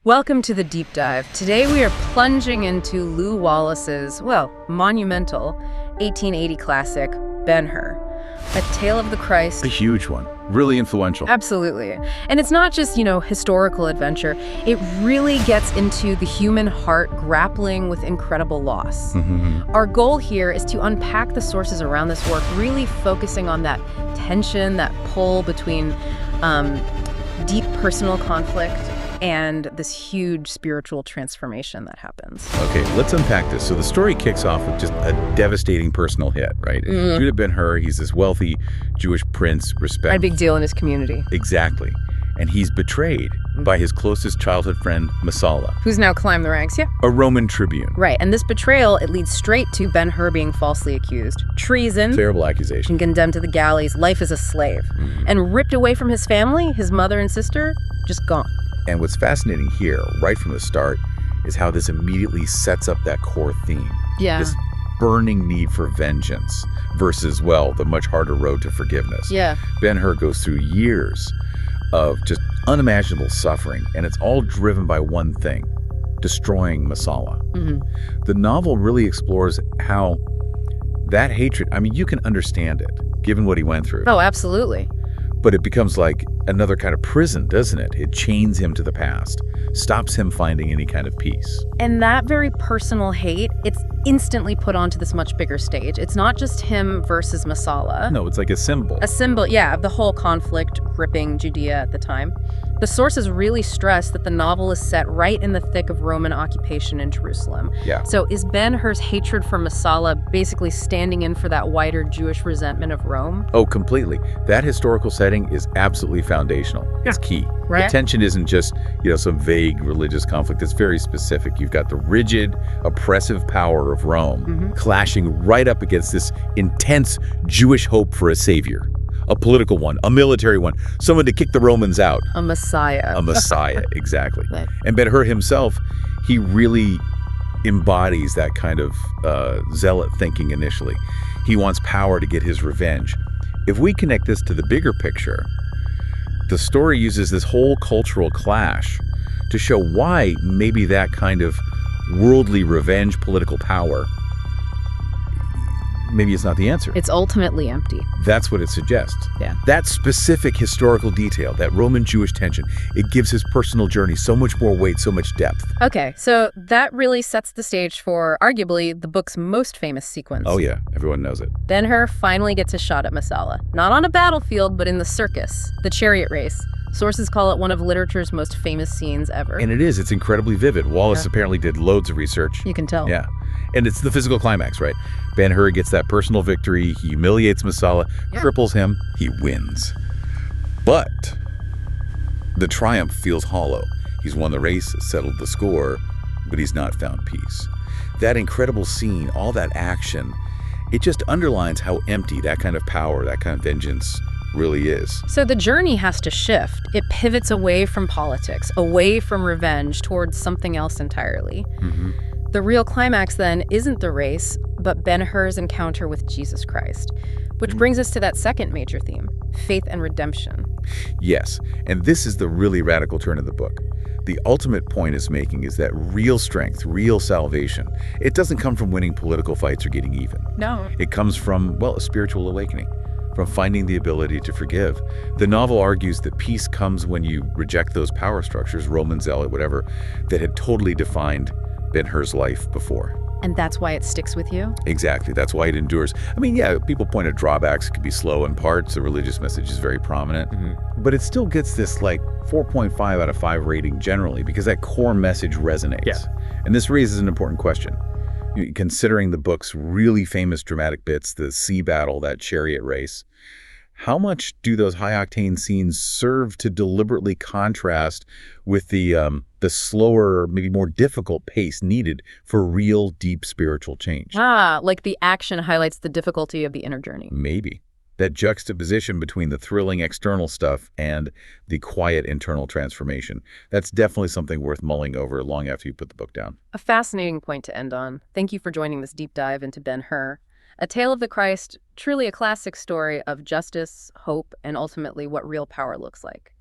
Welcome to the Deep Dive. Today we are plunging into Lew Wallace's, monumental 1880 classic, Ben-Hur, A Tale of the Christ. A huge one. Really influential. Absolutely. And it's not just, historical adventure. It really gets into the human heart grappling with incredible loss. Our goal here is to unpack the sources around this work, really focusing on that tension, that pull between deep personal conflict and this huge spiritual transformation that happens. Okay, let's unpack this. So the story kicks off with just a devastating personal hit, right? Judah Ben-Hur, he's this wealthy Jewish prince, A big deal in his community. Exactly. And he's betrayed by his closest childhood friend, Messala. Who's now climbed the ranks, a Roman tribune. Right, and this betrayal, it leads straight to Ben-Hur being falsely accused. Treason. Terrible accusation. And condemned to the galleys, life as a slave. And ripped away from his family, his mother and sister, just gone. And what's fascinating here, right from the start, is how this immediately sets up that core theme. Yeah. This burning need for vengeance versus, the much harder road to forgiveness. Yeah. Ben-Hur goes through years of just unimaginable suffering, and it's all driven by one thing: destroying Messala. The novel really explores how that hatred, you can understand it, given what he went through. Oh, absolutely. But it becomes like another kind of prison, doesn't it? It chains him to the past, stops him finding any kind of peace. And that very personal hate, it's instantly put onto this much bigger stage. It's not just him versus Messala. No, it's like a symbol. A symbol, of the whole conflict gripping Judea at the time. The sources really stress that the novel is set right in the thick of Roman occupation in Jerusalem. Yeah. So is Ben-Hur's hatred for Messala basically standing in for that wider Jewish resentment of Rome? Oh, completely. That historical setting is absolutely foundational. It's key. Right. The tension isn't just, some vague religious conflict. It's very specific. You've got the rigid, oppressive power of Rome clashing right up against this intense Jewish hope for a savior. A political one, a military one, someone to kick the Romans out. A messiah. A messiah, exactly. Right. And Ben-Hur himself, he really embodies that kind of zealot thinking initially. He wants power to get his revenge. If we connect this to the bigger picture, the story uses this whole cultural clash to show why maybe that kind of worldly revenge, political power, maybe it's not the answer. It's ultimately empty. That's what it suggests. Yeah. That specific historical detail, that Roman-Jewish tension, it gives his personal journey so much more weight, so much depth. Okay, so that really sets the stage for arguably the book's most famous sequence. Oh yeah, everyone knows it. Ben-Hur finally gets a shot at Messala. Not on a battlefield, but in the circus, the chariot race. Sources call it one of literature's most famous scenes ever. And it is. It's incredibly vivid. Wallace apparently did loads of research. You can tell. Yeah. And it's the physical climax, right? Ben-Hur gets that personal victory. He humiliates Messala, cripples him. He wins. But the triumph feels hollow. He's won the race, settled the score, but he's not found peace. That incredible scene, all that action, it just underlines how empty that kind of power, that kind of vengeance really is. So the journey has to shift. It pivots away from politics, away from revenge, towards something else entirely. The real climax then isn't the race, but Ben-Hur's encounter with Jesus Christ, which brings us to that second major theme, faith and redemption. Yes, and this is the really radical turn of the book. The ultimate point it's making is that real strength, real salvation, it doesn't come from winning political fights or getting even. No. It comes from, a spiritual awakening, from finding the ability to forgive. The novel argues that peace comes when you reject those power structures, Roman zealot, whatever, that had totally defined Ben-Hur's life before. And that's why it sticks with you? Exactly. That's why it endures. People point at drawbacks. It can be slow in parts. The religious message is very prominent. But it still gets this 4.5 out of 5 rating generally because that core message resonates. Yeah. And this raises an important question. Considering the book's really famous dramatic bits, the sea battle, that chariot race, how much do those high-octane scenes serve to deliberately contrast with the slower, maybe more difficult pace needed for real, deep spiritual change? Like the action highlights the difficulty of the inner journey. Maybe. That juxtaposition between the thrilling external stuff and the quiet internal transformation. That's definitely something worth mulling over long after you put the book down. A fascinating point to end on. Thank you for joining this deep dive into Ben-Hur. A Tale of the Christ, truly a classic story of justice, hope, and ultimately what real power looks like.